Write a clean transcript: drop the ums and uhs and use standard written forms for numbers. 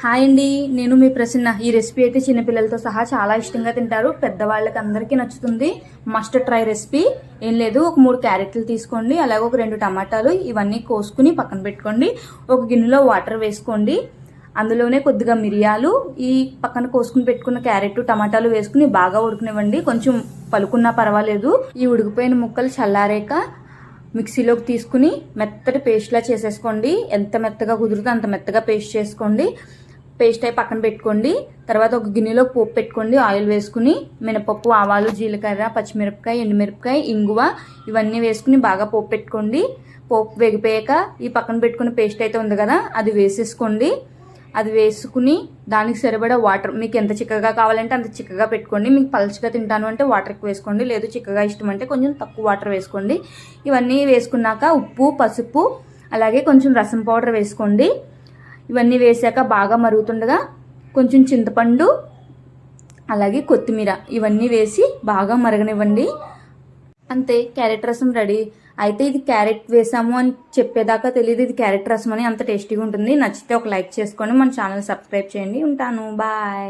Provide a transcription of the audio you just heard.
Hi అండి, నేను మీ ప్రసన్న. ఈ రెసిపీ అయితే చిన్నపిల్లలతో సహా చాలా ఇష్టంగా తింటారు. పెద్దవాళ్ళకి అందరికీ నచ్చుతుంది. Must try recipe. ఏం లేదు, ఒక 3 క్యారెట్లు తీసుకోండి, అలాగే ఒక 2 టమాటాలు, ఇవన్నీ కోసుకుని పక్కన పెట్టుకోండి. ఒక గిన్నెలో వాటర్ వేసుకోండి, అందులోనే కొద్దిగా మిరియాలు, ఈ పక్కన కోసుకుని పెట్టుకున్న క్యారెట్ టమాటాలు వేసుకుని బాగా ఉడకనివ్వండి. కొంచెం పలుకున్నా పర్వాలేదు. ఈ ఉడికిపోయిన ముక్కలు చల్లారాక మిక్సీలోకి తీసుకుని మెత్తటి పేస్ట్లా చేసేసుకోండి. ఎంత మెత్తగా కుదురుతుందో అంత మెత్తగా పేస్ట్ చేసుకోండి. పేస్ట్ అయి పక్కన పెట్టుకోండి. తర్వాత ఒక గిన్నెలో పోపు పెట్టుకోండి. ఆయిల్ వేసుకుని మినపప్పు, ఆవాలు, జీలకర్ర, పచ్చిమిరపకాయ, ఎండుమిరపకాయ, ఇంగువ ఇవన్నీ వేసుకుని బాగా పోపు పెట్టుకోండి. పోపు వేగిపోయాక ఈ పక్కన పెట్టుకున్న పేస్ట్ అయితే ఉంది కదా, అది వేసేసుకోండి. అది వేసుకుని దానికి సరిపడా వాటర్, మీకు ఎంత చిక్కగా కావాలంటే అంత చిక్కగా పెట్టుకోండి. మీకు పలుచగా తింటాను అంటే వాటర్ ఎక్కువ వేసుకోండి, లేదు చిక్కగా ఇష్టం అంటే కొంచెం తక్కువ వాటర్ వేసుకోండి. ఇవన్నీ వేసుకున్నాక ఉప్పు, పసుపు, అలాగే కొంచెం రసం పౌడర్ వేసుకోండి. ఇవన్నీ వేసాక బాగా మరుగుతుండగా కొంచెం చింతపండు, అలాగే కొత్తిమీర ఇవన్నీ వేసి బాగా మరగనివ్వండి. అంతే, క్యారెట్ రసం రెడీ. అయితే ఇది క్యారెట్ వేసాము అని చెప్పేదాకా తెలియదు ఇది క్యారెట్ రసం అని. అంత టేస్టీగా ఉంటుంది. నచ్చితే ఒక లైక్ చేసుకోండి, మన ఛానల్ సబ్స్క్రైబ్ చేయండి. ఉంటాను, బాయ్.